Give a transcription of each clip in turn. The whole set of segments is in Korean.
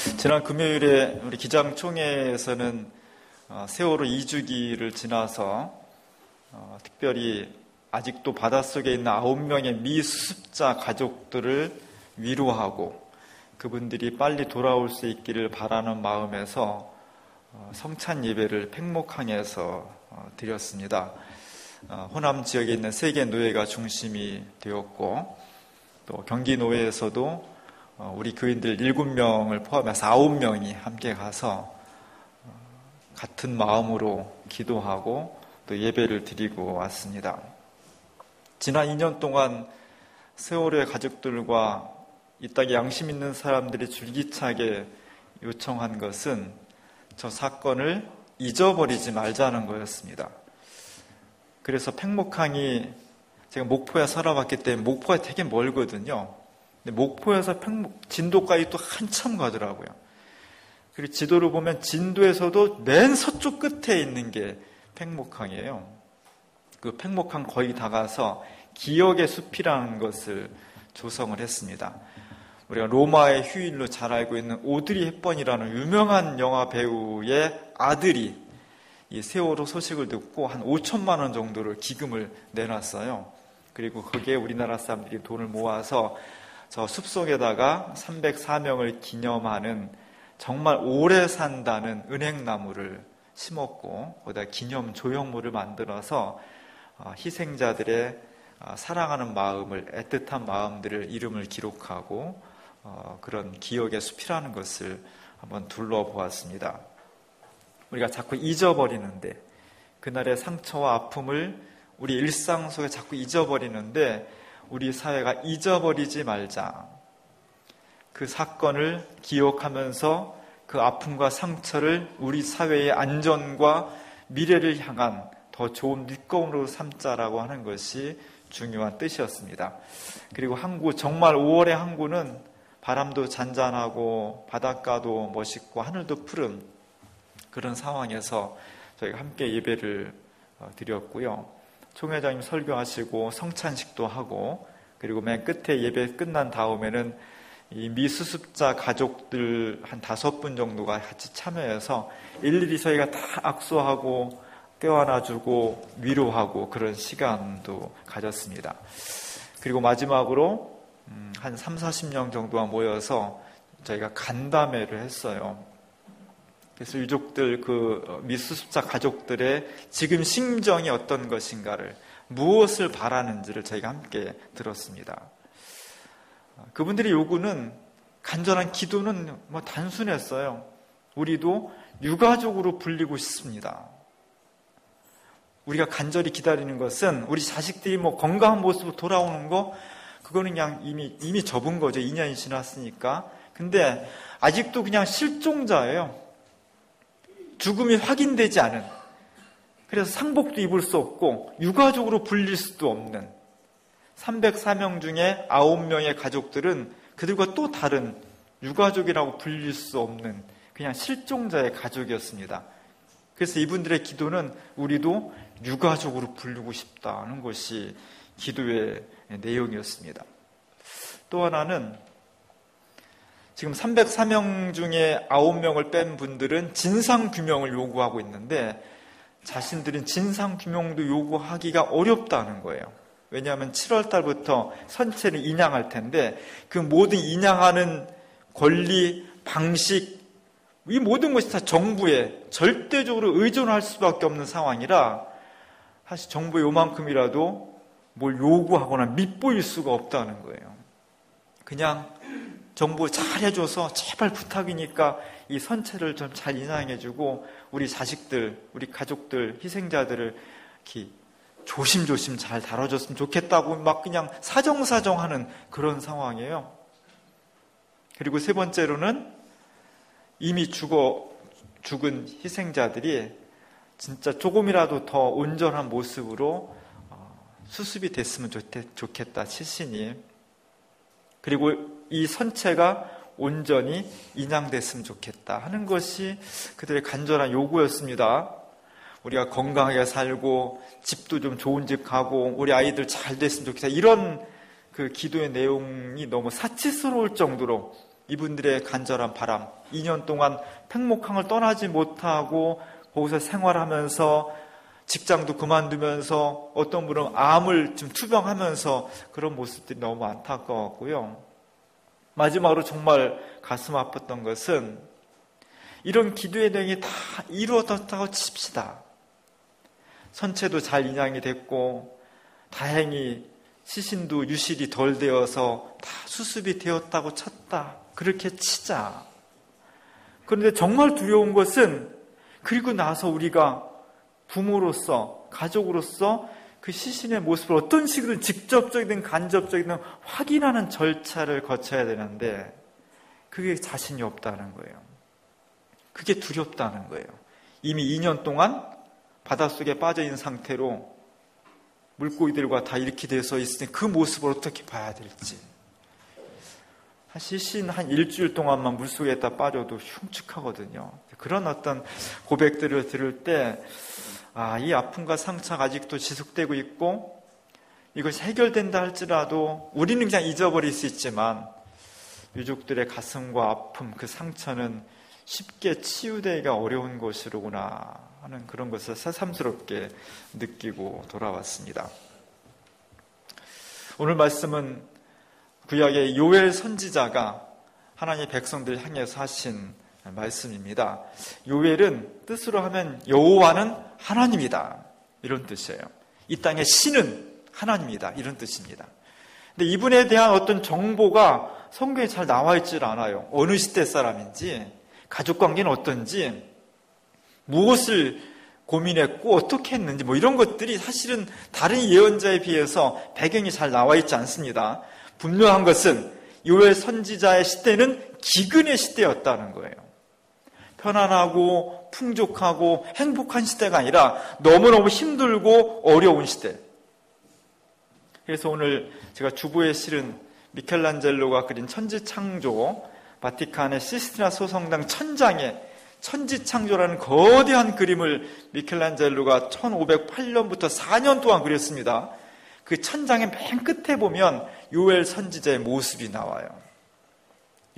지난 금요일에 우리 기장총회에서는 세월호 2주기를 지나서 특별히 아직도 바닷속에 있는 9명의 미수습자 가족들을 위로하고 그분들이 빨리 돌아올 수 있기를 바라는 마음에서 성찬 예배를 팽목항에서 드렸습니다. 호남 지역에 있는 3개 노예가 중심이 되었고 또 경기 노예에서도 우리 교인들 7명을 포함해서 9명이 함께 가서 같은 마음으로 기도하고 또 예배를 드리고 왔습니다. 지난 2년 동안 세월호의 가족들과 이 땅에 양심 있는 사람들이 줄기차게 요청한 것은 저 사건을 잊어버리지 말자는 거였습니다. 그래서 팽목항이 제가 목포에 살아봤기 때문에 목포가 되게 멀거든요. 근데 목포에서 진도까지 또 한참 가더라고요. 그리고 지도를 보면 진도에서도 맨 서쪽 끝에 있는 게 팽목항이에요. 그 팽목항 거의 다 가서 기억의 숲이라는 것을 조성을 했습니다. 우리가 로마의 휴일로 잘 알고 있는 오드리 헵번이라는 유명한 영화 배우의 아들이 이 세월호 소식을 듣고 한 5천만 원 정도를 기금을 내놨어요. 그리고 거기에 우리나라 사람들이 돈을 모아서 저 숲속에다가 304명을 기념하는 정말 오래 산다는 은행나무를 심었고 거기다 기념 조형물을 만들어서 희생자들의 사랑하는 마음을, 애틋한 마음들을 이름을 기록하고 그런 기억의 숲이라는 것을 한번 둘러보았습니다. 우리가 자꾸 잊어버리는데 그날의 상처와 아픔을 우리 일상 속에 자꾸 잊어버리는데 우리 사회가 잊어버리지 말자. 그 사건을 기억하면서 그 아픔과 상처를 우리 사회의 안전과 미래를 향한 더 좋은 밑거름으로 삼자라고 하는 것이 중요한 뜻이었습니다. 그리고 항구, 정말 5월의 항구는 바람도 잔잔하고 바닷가도 멋있고 하늘도 푸른 그런 상황에서 저희가 함께 예배를 드렸고요. 총회장님 설교하시고 성찬식도 하고 그리고 맨 끝에 예배 끝난 다음에는 이 미수습자 가족들 한 5분 정도가 같이 참여해서 일일이 저희가 다 악수하고 껴안아주고 위로하고 그런 시간도 가졌습니다. 그리고 마지막으로 한 30-40명 정도가 모여서 저희가 간담회를 했어요. 그래서 유족들, 그 미수습자 가족들의 지금 심정이 어떤 것인가를, 무엇을 바라는지를 저희가 함께 들었습니다. 그분들의 요구는, 간절한 기도는 단순했어요. 우리도 유가족으로 불리고 싶습니다. 우리가 간절히 기다리는 것은 우리 자식들이 건강한 모습으로 돌아오는 거, 그거는 그냥 이미 접은 거죠. 2년이 지났으니까. 근데 아직도 그냥 실종자예요. 죽음이 확인되지 않은, 그래서 상복도 입을 수 없고 유가족으로 불릴 수도 없는 304명 중에 9명의 가족들은 그들과 또 다른 유가족이라고 불릴 수 없는 그냥 실종자의 가족이었습니다. 그래서 이분들의 기도는 우리도 유가족으로 부르고 싶다는 것이 기도의 내용이었습니다. 또 하나는 지금 304명 중에 9명을 뺀 분들은 진상규명을 요구하고 있는데 자신들은 진상규명도 요구하기가 어렵다는 거예요. 왜냐하면 7월 달부터 선체를 인양할 텐데 그 모든 인양하는 권리, 방식, 이 모든 것이 다 정부에 절대적으로 의존할 수밖에 없는 상황이라 사실 정부에 요만큼이라도 뭘 요구하거나 밑보일 수가 없다는 거예요. 그냥 정부 잘 해줘서 제발 부탁이니까 이 선체를 좀 잘 인양해주고 우리 자식들, 우리 가족들, 희생자들을 이렇게 조심조심 잘 다뤄줬으면 좋겠다고 막 그냥 사정사정하는 그런 상황이에요. 그리고 세 번째로는 이미 죽은 희생자들이 진짜 조금이라도 더 온전한 모습으로 수습이 됐으면 좋겠다, 칠신이. 그리고 이 선체가 온전히 인양됐으면 좋겠다 하는 것이 그들의 간절한 요구였습니다. 우리가 건강하게 살고 집도 좀 좋은 집 가고 우리 아이들 잘 됐으면 좋겠다. 이런 그 기도의 내용이 너무 사치스러울 정도로 이분들의 간절한 바람, 2년 동안 팽목항을 떠나지 못하고 거기서 생활하면서 직장도 그만두면서 어떤 분은 암을 좀 투병하면서 그런 모습들이 너무 안타까웠고요. 마지막으로 정말 가슴 아팠던 것은 이런 기도의 내용이 다 이루어졌다고 칩시다. 선체도 잘 인양이 됐고 다행히 시신도 유실이 덜 되어서 다 수습이 되었다고 쳤다. 그렇게 치자. 그런데 정말 두려운 것은 그리고 나서 우리가 부모로서 가족으로서 그 시신의 모습을 어떤 식으로 직접적이든 간접적이든 확인하는 절차를 거쳐야 되는데 그게 자신이 없다는 거예요. 그게 두렵다는 거예요. 이미 2년 동안 바닷속에 빠져있는 상태로 물고기들과 다 이렇게 돼서 있으니 그 모습을 어떻게 봐야 될지. 시신 한 일주일 동안만 물속에다 빠져도 흉측하거든요. 그런 어떤 고백들을 들을 때 이 아픔과 상처가 아직도 지속되고 있고 이것이 해결된다 할지라도 우리는 그냥 잊어버릴 수 있지만 유족들의 가슴과 아픔, 그 상처는 쉽게 치유되기가 어려운 것이로구나 하는 그런 것을 새삼스럽게 느끼고 돌아왔습니다. 오늘 말씀은 구약의 요엘 선지자가 하나님의 백성들 향해서 하신 말씀입니다. 요엘은 뜻으로 하면 여호와는 하나님이다 이런 뜻이에요. 이 땅의 신은 하나님이다 이런 뜻입니다. 근데 이분에 대한 어떤 정보가 성경에 잘 나와 있질 않아요. 어느 시대 사람인지, 가족관계는 어떤지, 무엇을 고민했고 어떻게 했는지 이런 것들이 사실은 다른 예언자에 비해서 배경이 잘 나와 있지 않습니다. 분명한 것은 요엘 선지자의 시대는 기근의 시대였다는 거예요. 편안하고 풍족하고 행복한 시대가 아니라 너무너무 힘들고 어려운 시대. 그래서 오늘 제가 주보에 실은 미켈란젤로가 그린 천지창조, 바티칸의 시스티나 소성당 천장에 천지창조라는 거대한 그림을 미켈란젤로가 1508년부터 4년 동안 그렸습니다. 그 천장의 맨 끝에 보면 요엘 선지자의 모습이 나와요.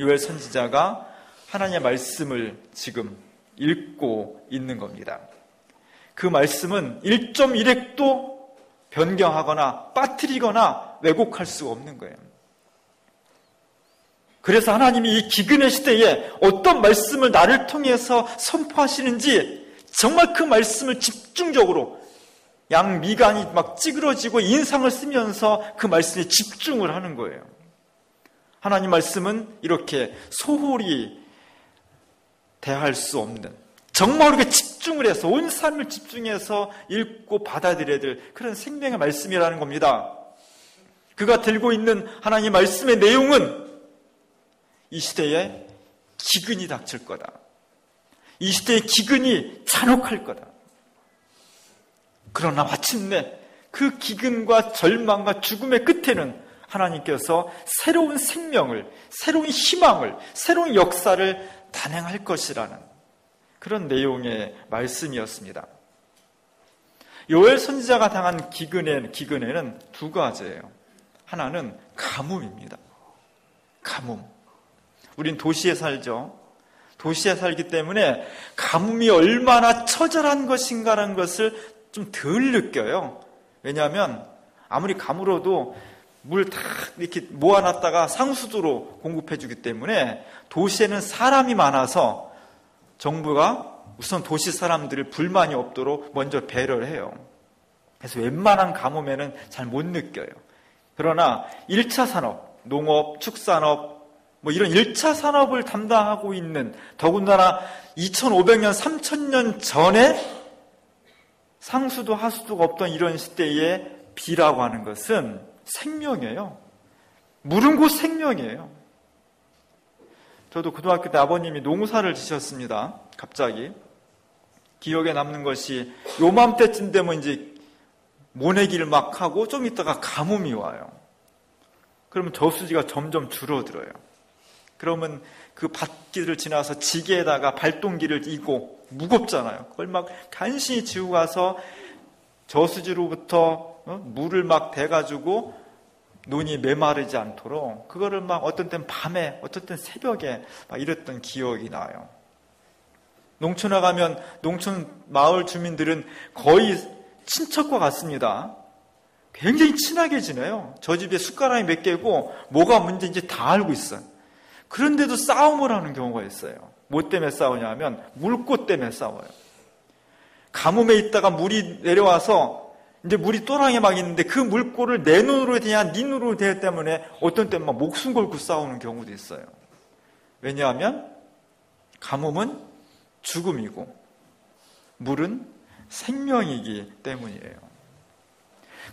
요엘 선지자가 하나님의 말씀을 지금 읽고 있는 겁니다. 그 말씀은 1.1획도 변경하거나 빠뜨리거나 왜곡할 수가 없는 거예요. 그래서 하나님이 이 기근의 시대에 어떤 말씀을 나를 통해서 선포하시는지 정말 그 말씀을 집중적으로 양 미간이 막 찌그러지고 인상을 쓰면서 그 말씀에 집중을 하는 거예요. 하나님 말씀은 이렇게 소홀히 대할 수 없는, 정말 이렇게 집중을 해서 온 삶을 집중해서 읽고 받아들여야 될 그런 생명의 말씀이라는 겁니다. 그가 들고 있는 하나님 말씀의 내용은 이 시대에 기근이 닥칠 거다. 이 시대의 기근이 잔혹할 거다. 그러나 마침내 그 기근과 절망과 죽음의 끝에는 하나님께서 새로운 생명을, 새로운 희망을, 새로운 역사를 단행할 것이라는 그런 내용의 말씀이었습니다. 요엘 선지자가 당한 기근에는 두 가지예요. 하나는 가뭄입니다. 가뭄. 우린 도시에 살죠. 도시에 살기 때문에 가뭄이 얼마나 처절한 것인가라는 것을 좀 덜 느껴요. 왜냐하면 아무리 가물어도 물 다 이렇게 모아놨다가 상수도로 공급해주기 때문에 도시에는 사람이 많아서 정부가 우선 도시 사람들을 불만이 없도록 먼저 배려를 해요. 그래서 웬만한 가뭄에는 잘 못 느껴요. 그러나 1차 산업, 농업, 축산업 이런 1차 산업을 담당하고 있는, 더군다나 2500년, 3000년 전에 상수도 하수도가 없던 이런 시대에 비라고 하는 것은 생명이에요. 물은 곧 생명이에요. 저도 고등학교 때 아버님이 농사를 지셨습니다. 갑자기 기억에 남는 것이 요맘때쯤 되면 이제 모내기를 막 하고 좀 있다가 가뭄이 와요. 그러면 저수지가 점점 줄어들어요. 그러면 그 밭길을 지나서 지게에다가 발동기를 이고 무겁잖아요. 그걸 막 간신히 지고 가서 저수지로부터 물을 막 대가지고 논이 메마르지 않도록 그거를 막 어떤 때는 밤에, 어떤 때는 새벽에 막 이랬던 기억이 나요. 농촌에 가면 농촌 마을 주민들은 거의 친척과 같습니다. 굉장히 친하게 지내요. 저 집에 숟가락이 몇 개고 뭐가 문제인지 다 알고 있어요. 그런데도 싸움을 하는 경우가 있어요. 뭐 때문에 싸우냐 하면 물꽃 때문에 싸워요. 가뭄에 있다가 물이 내려와서 이제 물이 또랑에 막 있는데 그 물꽃을 내 눈으로 대야 네 눈으로 대야 때문에 어떤 때는 막 목숨 걸고 싸우는 경우도 있어요. 왜냐하면 가뭄은 죽음이고 물은 생명이기 때문이에요.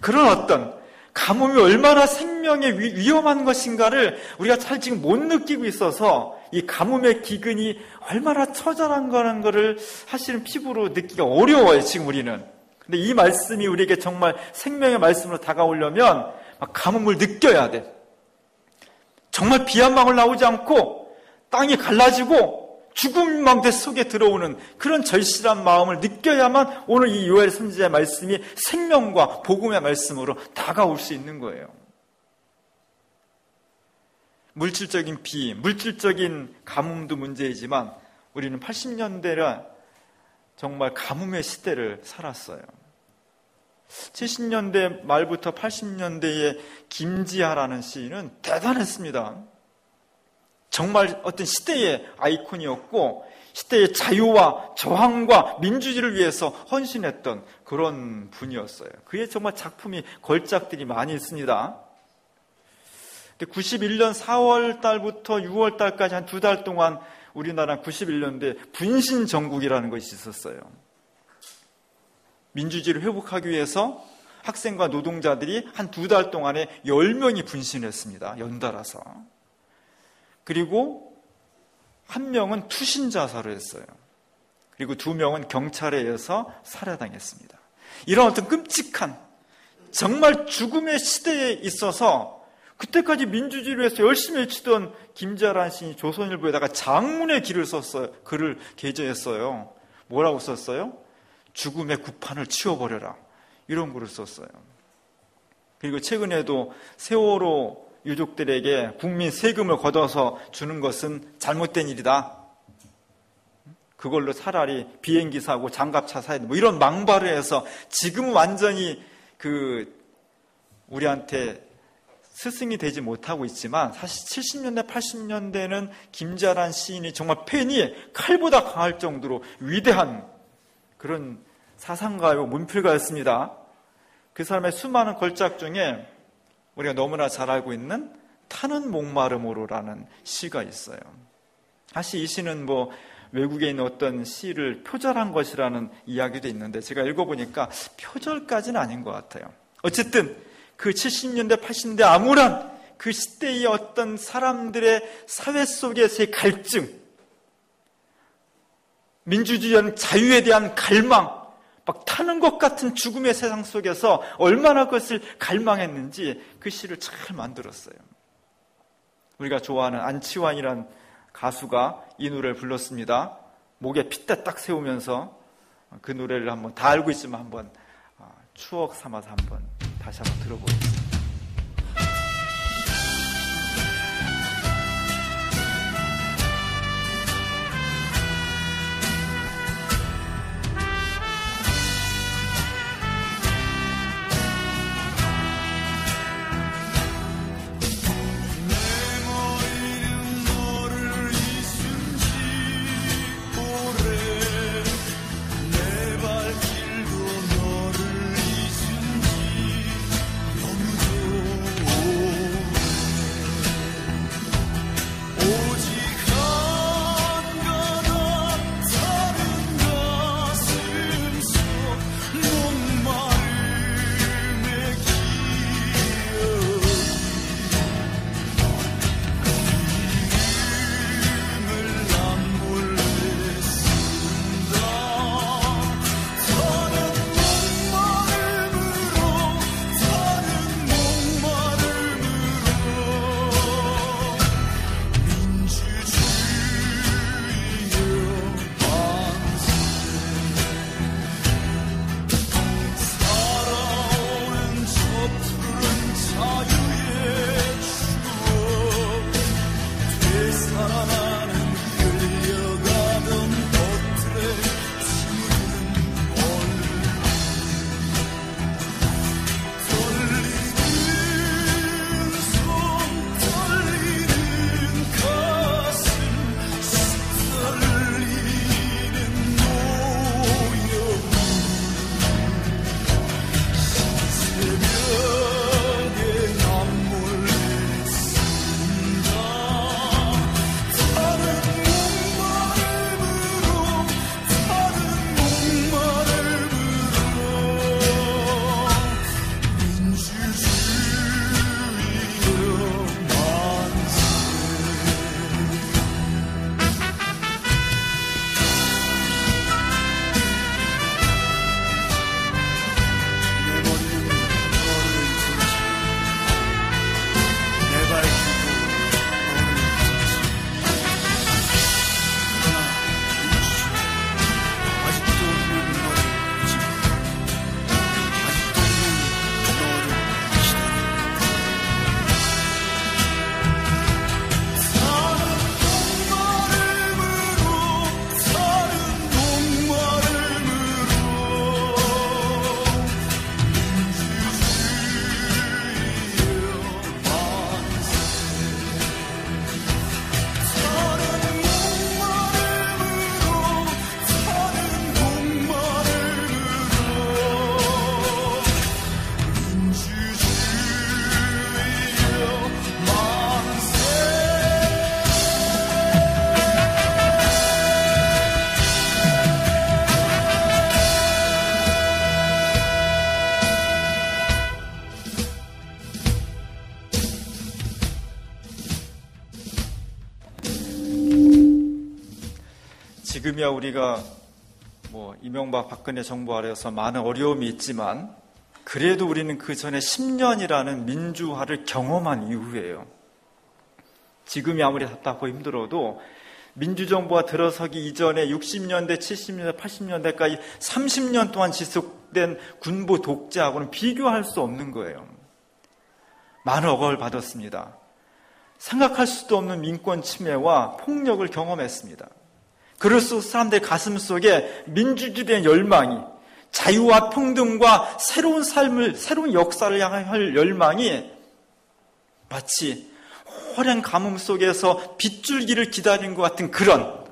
그런 어떤 가뭄이 얼마나 생명에 위험한 것인가를 우리가 잘 지금 못 느끼고 있어서 이 가뭄의 기근이 얼마나 처절한 거라는 것을 사실은 피부로 느끼기가 어려워요, 지금 우리는. 근데 이 말씀이 우리에게 정말 생명의 말씀으로 다가오려면 가뭄을 느껴야 돼. 정말 비 한 방울 나오지 않고 땅이 갈라지고 죽음 망대 속에 들어오는 그런 절실한 마음을 느껴야만 오늘 이 요엘 선지자의 말씀이 생명과 복음의 말씀으로 다가올 수 있는 거예요. 물질적인 비, 물질적인 가뭄도 문제이지만 우리는 80년대라 정말 가뭄의 시대를 살았어요. 70년대 말부터 80년대에 김지하라는 시인은 대단했습니다. 정말 어떤 시대의 아이콘이었고 시대의 자유와 저항과 민주주의를 위해서 헌신했던 그런 분이었어요. 그의 정말 작품이 걸작들이 많이 있습니다. 91년 4월 달부터 6월 달까지 한 2달 동안 우리나라 91년도에 분신정국이라는 것이 있었어요. 민주주의를 회복하기 위해서 학생과 노동자들이 한 2달 동안에 10명이 분신했습니다. 연달아서. 그리고 한 명은 투신 자살을 했어요. 그리고 2명은 경찰에 의해서 살해당했습니다. 이런 어떤 끔찍한 정말 죽음의 시대에 있어서 그때까지 민주주의를 위해서 열심히 외치던 김지하라는 시인이 조선일보에다가 장문의 글을 썼어요. 글을 게재했어요. 뭐라고 썼어요? 죽음의 구판을 치워버려라. 이런 글을 썼어요. 그리고 최근에도 세월호 유족들에게 국민 세금을 걷어서 주는 것은 잘못된 일이다. 그걸로 차라리 비행기 사고 장갑차 사야 돼. 뭐 이런 망발을 해서 지금은 완전히 우리한테 스승이 되지 못하고 있지만 사실 70년대, 80년대는 김지하라는 시인이 정말 펜이 칼보다 강할 정도로 위대한 그런 사상가요, 문필가였습니다. 그 사람의 수많은 걸작 중에 우리가 너무나 잘 알고 있는 타는 목마름으로라는 시가 있어요. 사실 이 시는 외국에 있는 어떤 시를 표절한 것이라는 이야기도 있는데 제가 읽어보니까 표절까지는 아닌 것 같아요. 어쨌든 그 70년대, 80년대 암울한 그 시대의 어떤 사람들의 사회 속에서의 갈증, 민주주의와 자유에 대한 갈망, 막 타는 것 같은 죽음의 세상 속에서 얼마나 그것을 갈망했는지 그 시를 잘 만들었어요. 우리가 좋아하는 안치환이라는 가수가 이 노래를 불렀습니다. 목에 핏대 딱 세우면서 그 노래를 한번 다 알고 있지만 한번 추억 삼아서 한번 다시 한번 들어보겠습니다. 내 발길도 너를 잊은지 지금이야 우리가 이명박 박근혜 정부 아래에서 많은 어려움이 있지만 그래도 우리는 그 전에 10년이라는 민주화를 경험한 이후예요. 지금이 아무리 답답하고 힘들어도 민주정부가 들어서기 이전에 60년대, 70년대, 80년대까지 30년 동안 지속된 군부 독재하고는 비교할 수 없는 거예요. 많은 억압을 받았습니다. 생각할 수도 없는 민권 침해와 폭력을 경험했습니다. 그럴수록 사람들의 가슴 속에 민주주의에 대한 열망이, 자유와 평등과 새로운 삶을, 새로운 역사를 향할 열망이 마치 호랭 가뭄 속에서 빗줄기를 기다리는 것 같은 그런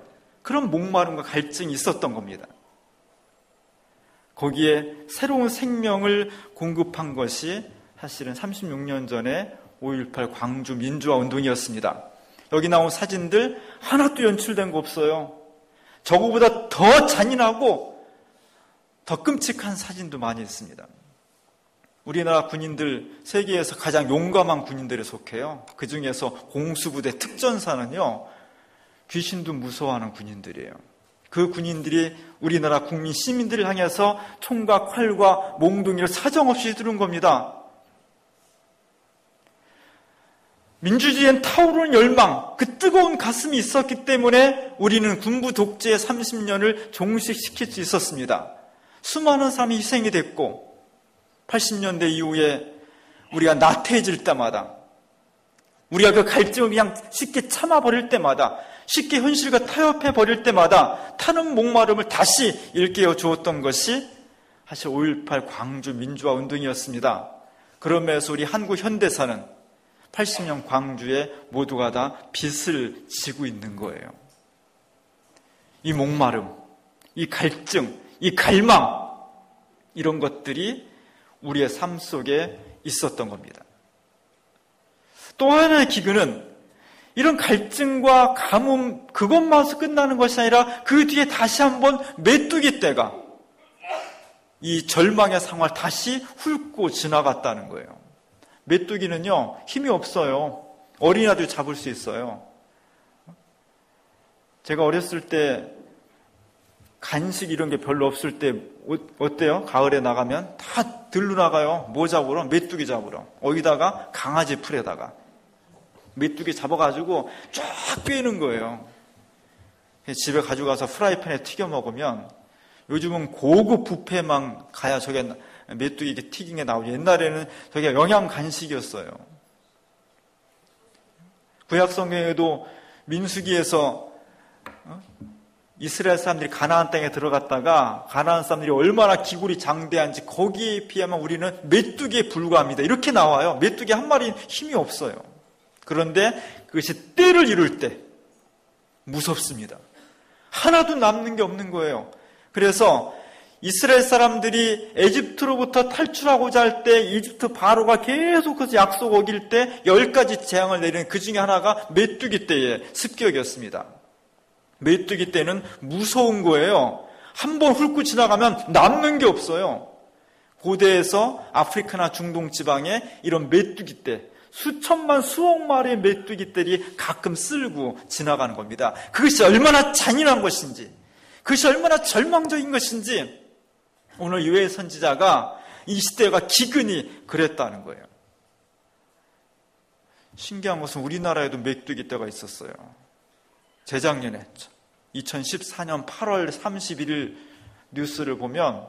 목마름과 갈증이 있었던 겁니다. 거기에 새로운 생명을 공급한 것이 사실은 36년 전에 5.18 광주 민주화 운동이었습니다. 여기 나온 사진들 하나도 연출된 거 없어요. 저거보다 더 잔인하고 더 끔찍한 사진도 많이 있습니다. 우리나라 군인들 세계에서 가장 용감한 군인들에 속해요. 그 중에서 공수부대 특전사는요, 귀신도 무서워하는 군인들이에요. 그 군인들이 우리나라 국민 시민들을 향해서 총과 칼과 몽둥이를 사정없이 휘두른 겁니다. 민주주의엔 타오르는 열망, 그 뜨거운 가슴이 있었기 때문에 우리는 군부 독재의 30년을 종식시킬 수 있었습니다. 수많은 사람이 희생이 됐고 80년대 이후에 우리가 나태해질 때마다, 우리가 그 갈증을 그냥 쉽게 참아버릴 때마다, 쉽게 현실과 타협해 버릴 때마다 타는 목마름을 다시 일깨워 주었던 것이 사실 5.18 광주 민주화 운동이었습니다. 그러면서 우리 한국 현대사는 80년 광주에 모두가 다 빚을 지고 있는 거예요. 이 목마름, 이 갈증, 이 갈망, 이런 것들이 우리의 삶 속에 있었던 겁니다. 또 하나의 기근은 이런 갈증과 가뭄, 그것만으로 끝나는 것이 아니라 그 뒤에 다시 한번 메뚜기 떼가 이 절망의 상황을 다시 훑고 지나갔다는 거예요. 메뚜기는요, 힘이 없어요. 어린아이도 잡을 수 있어요. 제가 어렸을 때 간식 이런 게 별로 없을 때 어때요? 가을에 나가면 다 들러 나가요. 뭐 잡으러? 메뚜기 잡으러. 어디다가? 강아지 풀에다가. 메뚜기 잡아가지고 쫙 빼는 거예요. 집에 가져가서 프라이팬에 튀겨 먹으면, 요즘은 고급 뷔페만 가야 저게 메뚜기 튀긴 게 나오죠. 옛날에는 저게 영양 간식이었어요. 구약 성경에도 민수기에서 이스라엘 사람들이 가나안 땅에 들어갔다가 가나안 사람들이 얼마나 기골이 장대한지 거기에 비하면 우리는 메뚜기에 불과합니다. 이렇게 나와요. 메뚜기 한 마리 힘이 없어요. 그런데 그것이 때를 이룰 때 무섭습니다. 하나도 남는 게 없는 거예요. 그래서 이스라엘 사람들이 에집트로부터 탈출하고자 할 때 이집트 바로가 계속해서 약속 어길 때 10가지 재앙을 내리는 그 중에 하나가 메뚜기 떼의 습격이었습니다. 메뚜기 떼는 무서운 거예요. 한번 훑고 지나가면 남는 게 없어요. 고대에서 아프리카나 중동 지방에 이런 메뚜기 떼, 수천만 수억 마리의 메뚜기들이 가끔 쓸고 지나가는 겁니다. 그것이 얼마나 잔인한 것인지, 그것이 얼마나 절망적인 것인지 오늘 유해 선지자가 이 시대가 기근이 그랬다는 거예요. 신기한 것은 우리나라에도 메뚜기 떼가 있었어요. 재작년에 2014년 8월 31일 뉴스를 보면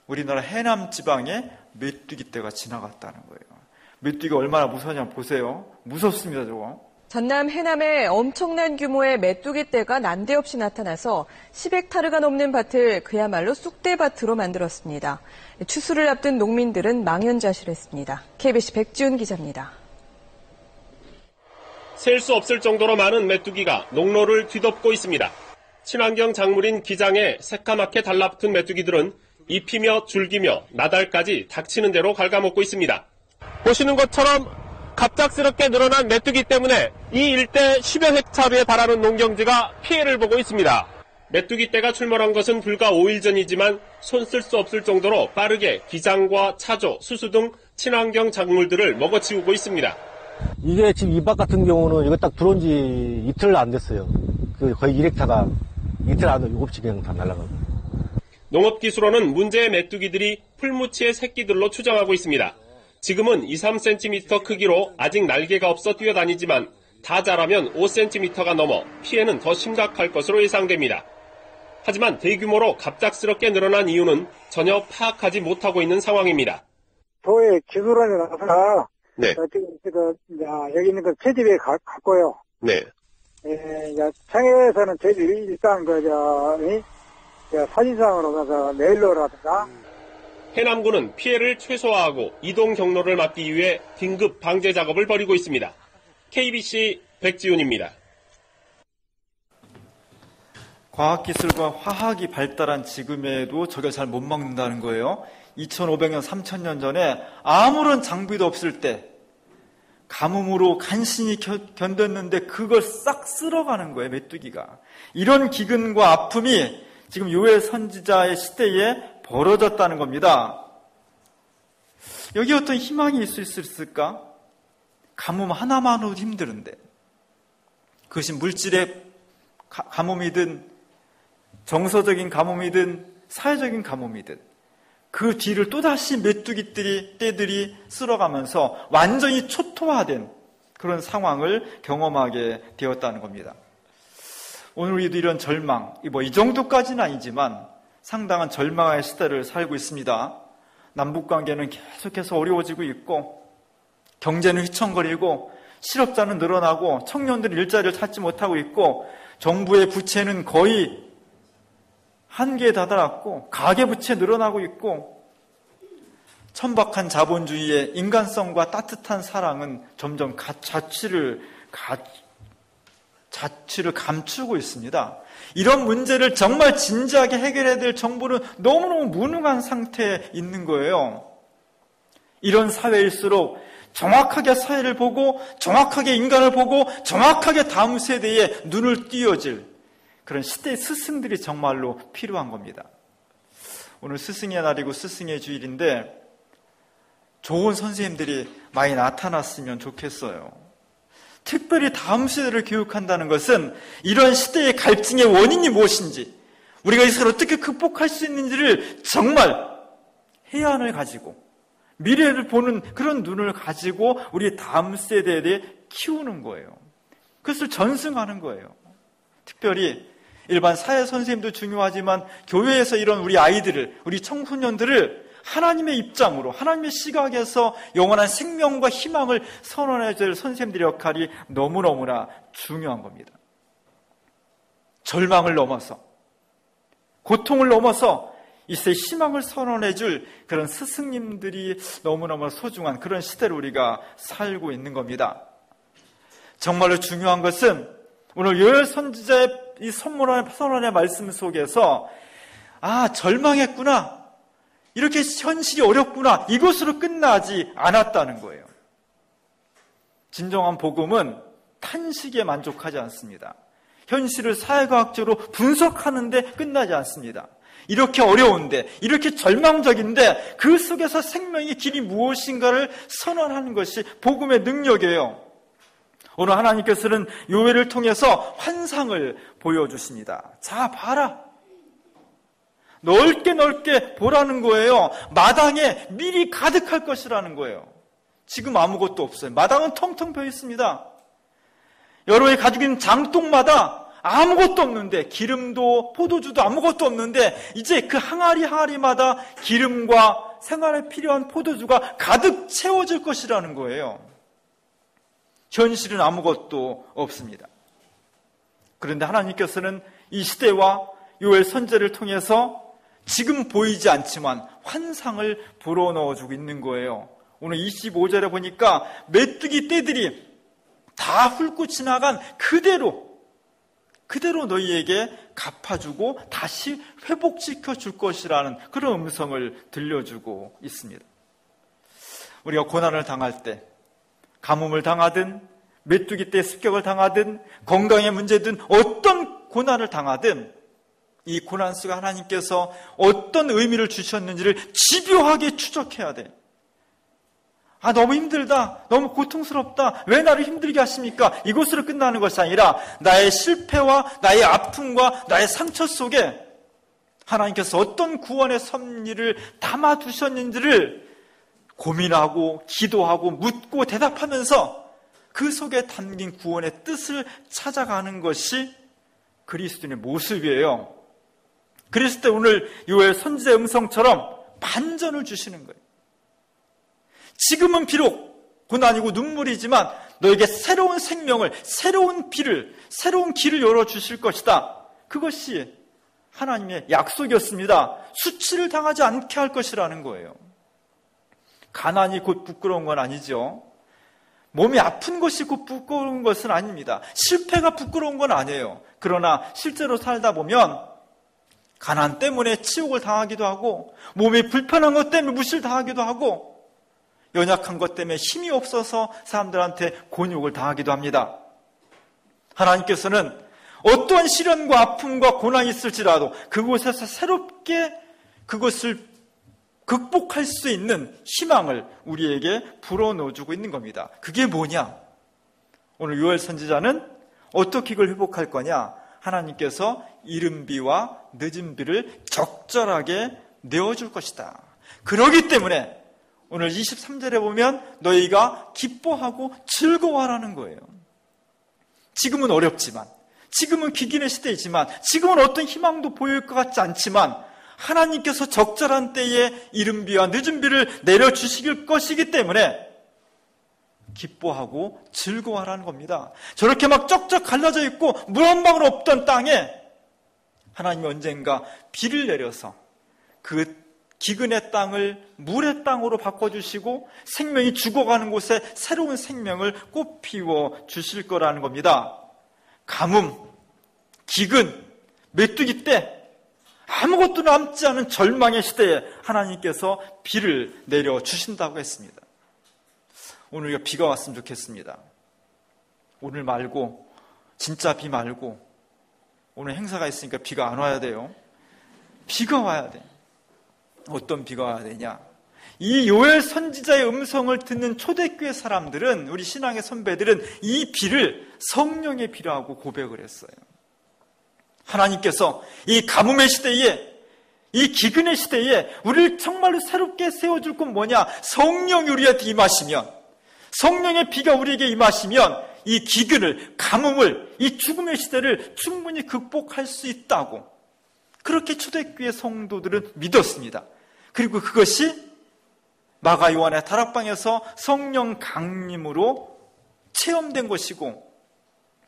우리나라 해남 지방에 메뚜기 떼가 지나갔다는 거예요. 메뚜기가 얼마나 무서우냐 보세요. 무섭습니다, 저거. 전남 해남에 엄청난 규모의 메뚜기 떼가 난데없이 나타나서 10헥타르가 넘는 밭을 그야말로 쑥대밭으로 만들었습니다. 추수를 앞둔 농민들은 망연자실했습니다. KBC 백지훈 기자입니다. 셀 수 없을 정도로 많은 메뚜기가 농로를 뒤덮고 있습니다. 친환경 작물인 기장에 새까맣게 달라붙은 메뚜기들은 잎이며 줄기며 나달까지 닥치는 대로 갉아먹고 있습니다. 보시는 것처럼 갑작스럽게 늘어난 메뚜기 때문에 이 일대 10여 헥타르에 달하는 농경지가 피해를 보고 있습니다. 메뚜기 떼가 출몰한 것은 불과 5일 전이지만 손 쓸 수 없을 정도로 빠르게 기장과 차조, 수수 등 친환경 작물들을 먹어치우고 있습니다. 이게 지금 이 밭 같은 경우는 이거 딱 들어온 지 이틀 안 됐어요. 거의 1헥타가 이틀 안에 7치 그냥 다 날아가고. 농업기술원은 문제의 메뚜기들이 풀무치의 새끼들로 추정하고 있습니다. 지금은 2, 3cm 크기로 아직 날개가 없어 뛰어다니지만 다 자라면 5cm가 넘어 피해는 더 심각할 것으로 예상됩니다. 하지만 대규모로 갑작스럽게 늘어난 이유는 전혀 파악하지 못하고 있는 상황입니다. 도에 기술원에 가서 네. 여기 있는 그 채집에 갔고요. 네. 청해에서는 채집 일단 사진상으로 가서 메일로라든가. 해남군은 피해를 최소화하고 이동 경로를 막기 위해 긴급 방제 작업을 벌이고 있습니다. KBC 백지훈입니다. 과학기술과 화학이 발달한 지금에도 저걸 잘 못 막는다는 거예요. 2500년, 3000년 전에 아무런 장비도 없을 때 가뭄으로 간신히 견뎠는데 그걸 싹 쓸어가는 거예요, 메뚜기가. 이런 기근과 아픔이 지금 요엘 선지자의 시대에 벌어졌다는 겁니다. 여기 어떤 희망이 있을 수 있을까? 가뭄 하나만으로도 힘드는데 그것이 물질의 가뭄이든 정서적인 가뭄이든 사회적인 가뭄이든 그 뒤를 또다시 메뚜기들이 떼들이 쓸어가면서 완전히 초토화된 그런 상황을 경험하게 되었다는 겁니다. 오늘 우리도 이런 절망, 이 정도까지는 아니지만 상당한 절망의 시대를 살고 있습니다. 남북관계는 계속해서 어려워지고 있고 경제는 휘청거리고 실업자는 늘어나고 청년들이 일자리를 찾지 못하고 있고 정부의 부채는 거의 한계에 다다랐고 가계부채 늘어나고 있고 천박한 자본주의의 인간성과 따뜻한 사랑은 점점 자취를 감추고 있습니다. 이런 문제를 정말 진지하게 해결해야 될 정부는 너무너무 무능한 상태에 있는 거예요. 이런 사회일수록 정확하게 사회를 보고 정확하게 인간을 보고 정확하게 다음 세대에 눈을 띄어질 그런 시대의 스승들이 정말로 필요한 겁니다. 오늘 스승의 날이고 스승의 주일인데 좋은 선생님들이 많이 나타났으면 좋겠어요. 특별히 다음 세대를 교육한다는 것은 이런 시대의 갈증의 원인이 무엇인지 우리가 이것을 어떻게 극복할 수 있는지를 정말 해안을 가지고 미래를 보는 그런 눈을 가지고 우리 다음 세대에 대해 키우는 거예요. 그것을 전승하는 거예요. 특별히 일반 사회 선생님도 중요하지만 교회에서 이런 우리 아이들을, 우리 청소년들을 하나님의 입장으로, 하나님의 시각에서 영원한 생명과 희망을 선언해야 될 선생님들의 역할이 너무너무나 중요한 겁니다. 절망을 넘어서, 고통을 넘어서 이 시대의 희망을 선언해줄 그런 스승님들이 너무너무 소중한 그런 시대를 우리가 살고 있는 겁니다. 정말로 중요한 것은 오늘 요엘 선지자의 이 선언의 말씀 속에서 절망했구나, 이렇게 현실이 어렵구나, 이것으로 끝나지 않았다는 거예요. 진정한 복음은 탄식에 만족하지 않습니다. 현실을 사회과학적으로 분석하는데 끝나지 않습니다. 이렇게 어려운데, 이렇게 절망적인데 그 속에서 생명의 길이 무엇인가를 선언하는 것이 복음의 능력이에요. 오늘 하나님께서는 요엘을 통해서 환상을 보여주십니다. 자, 봐라. 넓게 보라는 거예요. 마당에 밀이 가득할 것이라는 거예요. 지금 아무것도 없어요. 마당은 텅텅 비어 있습니다. 여러분이 가지고 있는 장독마다 아무것도 없는데, 기름도 포도주도 아무것도 없는데 이제 그 항아리마다 기름과 생활에 필요한 포도주가 가득 채워질 것이라는 거예요. 현실은 아무것도 없습니다. 그런데 하나님께서는 이 시대와 요엘 선지자를 통해서 지금 보이지 않지만 환상을 불어넣어주고 있는 거예요. 오늘 25절에 보니까 메뚜기 떼들이 다 훑고 지나간 그대로 너희에게 갚아주고 다시 회복시켜 줄 것이라는 그런 음성을 들려주고 있습니다. 우리가 고난을 당할 때, 가뭄을 당하든 메뚜기 떼 습격을 당하든 건강의 문제든 어떤 고난을 당하든 이 고난 속에 하나님께서 어떤 의미를 주셨는지를 집요하게 추적해야 돼. 너무 힘들다, 너무 고통스럽다, 왜 나를 힘들게 하십니까? 이것으로 끝나는 것이 아니라 나의 실패와 나의 아픔과 나의 상처 속에 하나님께서 어떤 구원의 섭리를 담아두셨는지를 고민하고 기도하고 묻고 대답하면서 그 속에 담긴 구원의 뜻을 찾아가는 것이 그리스도인의 모습이에요. 그랬을 때 오늘 요엘 선지자의 음성처럼 반전을 주시는 거예요. 지금은 비록 고난이고 눈물이지만 너에게 새로운 생명을, 새로운 길을 열어주실 것이다. 그것이 하나님의 약속이었습니다. 수치를 당하지 않게 할 것이라는 거예요. 가난이 곧 부끄러운 건 아니죠. 몸이 아픈 것이 곧 부끄러운 것은 아닙니다. 실패가 부끄러운 건 아니에요. 그러나 실제로 살다 보면 가난 때문에 치욕을 당하기도 하고, 몸이 불편한 것 때문에 무시를 당하기도 하고, 연약한 것 때문에 힘이 없어서 사람들한테 곤욕을 당하기도 합니다. 하나님께서는 어떠한 시련과 아픔과 고난이 있을지라도 그곳에서 새롭게 그것을 극복할 수 있는 희망을 우리에게 불어넣어주고 있는 겁니다. 그게 뭐냐? 오늘 요엘 선지자는 어떻게 이걸 회복할 거냐? 하나님께서 이른 비와 늦은 비를 적절하게 내어줄 것이다. 그러기 때문에 오늘 23절에 보면 너희가 기뻐하고 즐거워하라는 거예요. 지금은 어렵지만, 지금은 기근의 시대이지만, 지금은 어떤 희망도 보일 것 같지 않지만 하나님께서 적절한 때에 이른 비와 늦은 비를 내려주실 것이기 때문에 기뻐하고 즐거워하라는 겁니다. 저렇게 막 쩍쩍 갈라져 있고 물 한 방울 없던 땅에 하나님이 언젠가 비를 내려서 그 기근의 땅을 물의 땅으로 바꿔주시고 생명이 죽어가는 곳에 새로운 생명을 꽃피워 주실 거라는 겁니다. 가뭄, 기근, 메뚜기 때 아무것도 남지 않은 절망의 시대에 하나님께서 비를 내려주신다고 했습니다. 오늘 우리가 비가 왔으면 좋겠습니다. 오늘 말고, 진짜 비 말고, 오늘 행사가 있으니까 비가 안 와야 돼요. 비가 와야 돼. 어떤 비가 와야 되냐? 이 요엘 선지자의 음성을 듣는 초대교회 사람들은, 우리 신앙의 선배들은 이 비를 성령의 비라고 고백을 했어요. 하나님께서 이 가뭄의 시대에, 이 기근의 시대에 우리를 정말로 새롭게 세워줄 건 뭐냐? 성령이 우리한테 임하시면, 성령의 비가 우리에게 임하시면 이 기근을, 가뭄을, 이 죽음의 시대를 충분히 극복할 수 있다고, 그렇게 초대교회 성도들은 믿었습니다. 그리고 그것이 마가 요한의 다락방에서 성령 강림으로 체험된 것이고,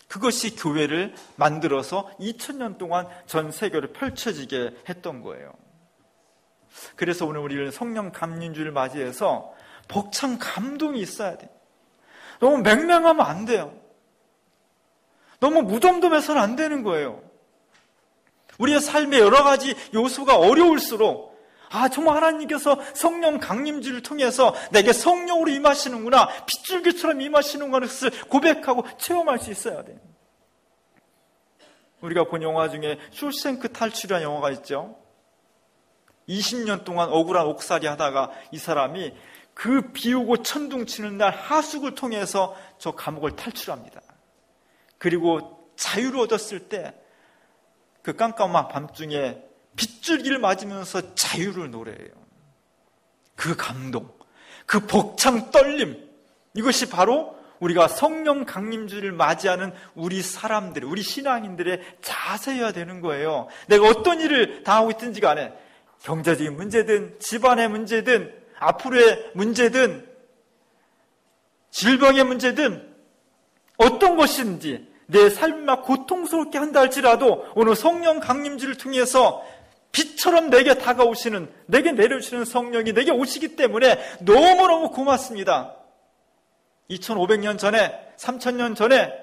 그것이 교회를 만들어서 2000년 동안 전 세계로 펼쳐지게 했던 거예요. 그래서 오늘 우리는 성령 감림주를 맞이해서 벅찬 감동이 있어야 돼. 너무 맹맹하면 안 돼요. 너무 무덤덤해서는 안 되는 거예요. 우리의 삶의 여러 가지 요소가 어려울수록 정말 하나님께서 성령 강림주를 통해서 내게 성령으로 임하시는구나, 빗줄기처럼 임하시는 것을 고백하고 체험할 수 있어야 돼요. 우리가 본 영화 중에 쇼생크 탈출이라는 영화가 있죠. 20년 동안 억울한 옥살이 하다가 이 사람이 그 비오고 천둥치는 날 하숙을 통해서 저 감옥을 탈출합니다. 그리고 자유를 얻었을 때 그 깜깜한 밤중에 빗줄기를 맞으면서 자유를 노래해요. 그 감동, 그 벅찬 떨림, 이것이 바로 우리가 성령 강림주를 맞이하는 우리 사람들, 우리 신앙인들의 자세여야 되는 거예요. 내가 어떤 일을 당하고 있든지 간에, 경제적인 문제든 집안의 문제든 앞으로의 문제든 질병의 문제든 어떤 것인지 내 삶을 막 고통스럽게 한다 할지라도 오늘 성령 강림주를 통해서 빛처럼 내게 다가오시는, 내게 내려주시는 성령이 내게 오시기 때문에 너무너무 고맙습니다. 2500년 전에, 3000년 전에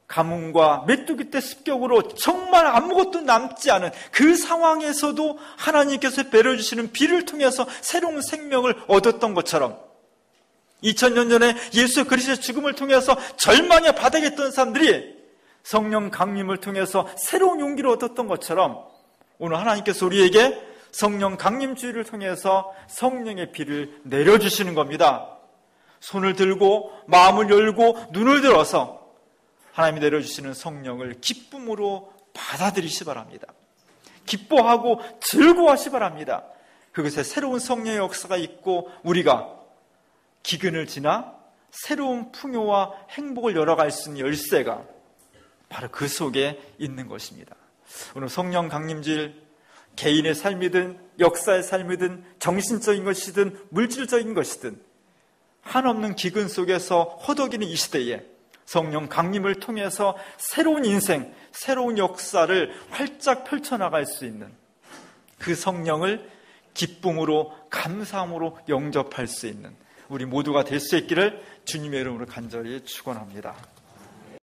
가뭄과 메뚜기 때 습격으로 정말 아무것도 남지 않은 그 상황에서도 하나님께서 내려주시는 비를 통해서 새로운 생명을 얻었던 것처럼, 2000년 전에 예수 그리스도의 죽음을 통해서 절망의 바닥에 있던 사람들이 성령 강림을 통해서 새로운 용기를 얻었던 것처럼 오늘 하나님께서 우리에게 성령 강림주의를 통해서 성령의 비를 내려주시는 겁니다. 손을 들고 마음을 열고 눈을 들어서 하나님이 내려주시는 성령을 기쁨으로 받아들이시 바랍니다. 기뻐하고 즐거워하시 바랍니다. 그것에 새로운 성령의 역사가 있고 우리가 기근을 지나 새로운 풍요와 행복을 열어갈 수 있는 열쇠가 바로 그 속에 있는 것입니다. 오늘 성령 강림주일, 개인의 삶이든 역사의 삶이든 정신적인 것이든 물질적인 것이든 한없는 기근 속에서 허덕이는 이 시대에 성령 강림을 통해서 새로운 인생, 새로운 역사를 활짝 펼쳐나갈 수 있는 그 성령을 기쁨으로 감사함으로 영접할 수 있는 우리 모두가 될 수 있기를 주님의 이름으로 간절히 축원합니다.